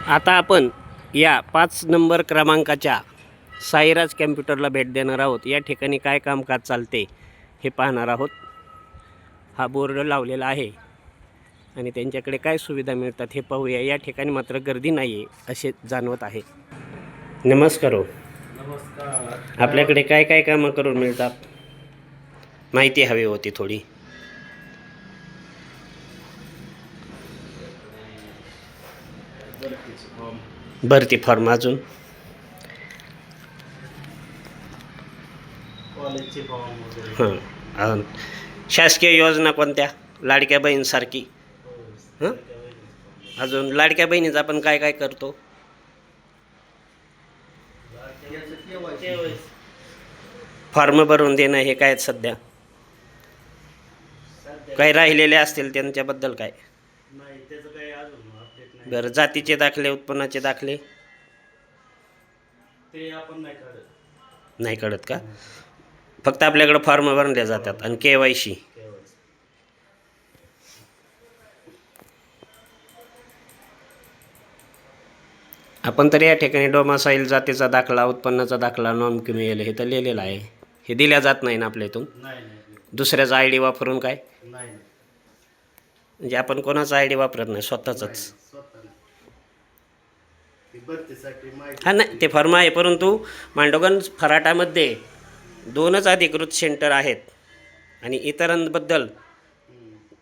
आता आपण या 5 नंबर क्रमांकाच्या साईराज कॅम्प्युटरला भेट देणार आहोत। या ठिकाणी काय कामकाज चालते हे पाहणार आहोत। हा बोर्ड लावलेला आहे आणि त्यांच्याकडे काय सुविधा मिळतात हे पाहूया। या ठिकाणी मात्र गर्दी नाही आहे असे जाणवत आहे। नमस्कार हो। नमस्कार। आपल्याकडे काय काय कामं करून मिळतात, माहिती हवी होती थोडी। भरती फॉर्म, अजून कॉलेजचे फॉर्म वगैरे। हां, शासकीय योजना कोणत्या, लाडक्या बहीणसारखी? हां, अजून लाडक्या बहिणीचं आपण काय काय करतो? फॉर्म भरून देणं हे काय सध्या काही राहिलेले असतील त्यांच्याबद्दल काय? नाही, त्याचं काही अजून अपडेट नाही। बरं, जातीचे दाखले, उत्पन्नाचे दाखले ते आपण नाही काढत। नाही कळत का? फक्त आपल्याकडे फॉर्म भरले जातात आणि KYC। आपण तर या ठिकाणी डोमासाईल, जातीचा दाखला, उत्पन्नाचा दाखला, नॉन क्रिमिनल हे तर लिहिलेलं आहे। हे दिल्या जात नाही ना आपल्या इथून? नाही, दुसऱ्याचा ID वापरून काय? नाही, म्हणजे आपण कोणाचा ID वापरत नाही, स्वतःच। स्वतः नाही। भरतीसाठी माहिती हां, नाही ते फॉर्म आहे, परंतु मांडोगण फराटामध्ये 2च अधिकृत सेंटर आहेत आणि इतरांबद्दल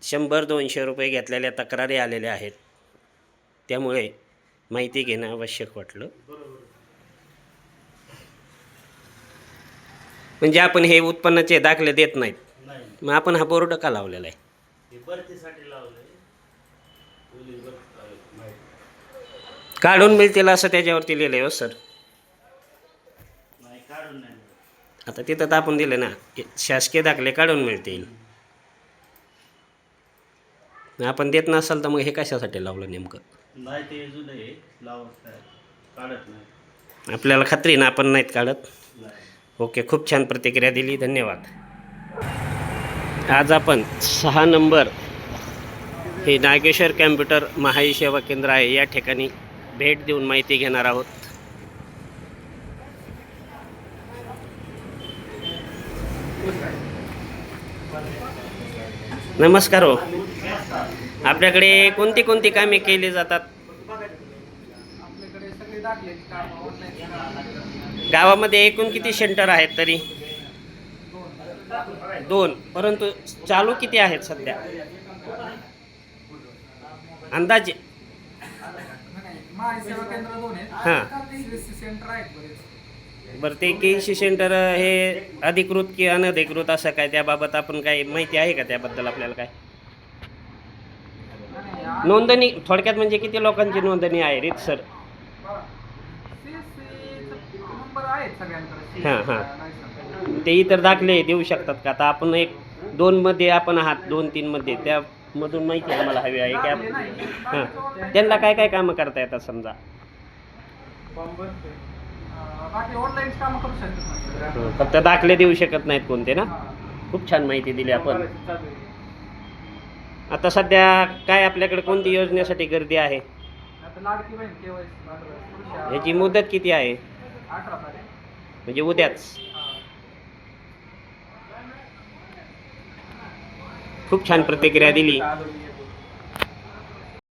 100-200 रुपये घेतलेल्या तक्रारी आलेल्या आहेत। त्यामुळे माहिती घेणं आवश्यक वाटलं। म्हणजे आपण हे उत्पन्नाचे दाखले देत नाहीत, नाही, मग आपण हा बोर्ड का लावलेला आहे? हे भरतीसाठी लावलंय। पोलीस भरती माहिती काढून मिळतील असं त्याच्यावरती लिहिलं आहे हो सर। नाही, काढून नाही। आता तिथं तर आपण दिलं ना, शासकीय दाखले काढून मिळतील। आपण देत नसाल तर मग हे कशासाठी लावलं नेमकं? नाही, ते जुनं आहे, लावत नाही, काढत नाही। आपल्याला खात्री ना आपण नाहीत काढत? नाही। ओके, खूप छान प्रतिक्रिया दिली, धन्यवाद। आज आपण 6 नंबर हे नागेश्वर कॅम्प्युटर महाई सेवा केंद्र आहे, या ठिकाणी भेट देऊन माहिती घेणार आहोत। नमस्कार हो। आपल्याकडे कोणती कोणती कामे केली जातात? आपल्याकडे सगळे दाखले काम ऑनलाईन। गावामध्ये एकूण किती सेंटर आहेत तरी? 2, परंतु चालू किती आहेत सध्या अंदाजे? महाई सेवा केंद्र 2 हां, आहेत, CSC सेंटर आहेत बरेच। बरं, ते KC सेंटर हे अधिकृत की अनधिकृत असं काय, त्याबाबत आपण काही माहिती आहे का? त्याबद्दल आपल्याला काय नोंदणी, थोडक्यात म्हणजे किती लोकांची नोंदणी आहे रीतसर? नंबर आहेत सगळ्यांकडे। हां हां, ते इतर दाखले देऊ शकतात का? आता आपण 1-2 मध्ये आपण आहात, 2-3 मध्ये, त्यामधून माहिती आम्हाला हवी आहे की आपण हां, त्यांना काय काय कामं करता येतात समजा? बाकी ऑनलाईन काम करू शकतात। फक्त दाखले देऊ शकत नाहीत कोणते ना? खूप छान माहिती दिली आपण। आता सध्या काय आपल्याकडे कोणती योजनेसाठी गर्दी आहे? आता लाडकी बहीण KYC याची मुदत किती आहे? 18 तारीख म्हणजे उद्याच? खूप छान प्रतिक्रिया दिली।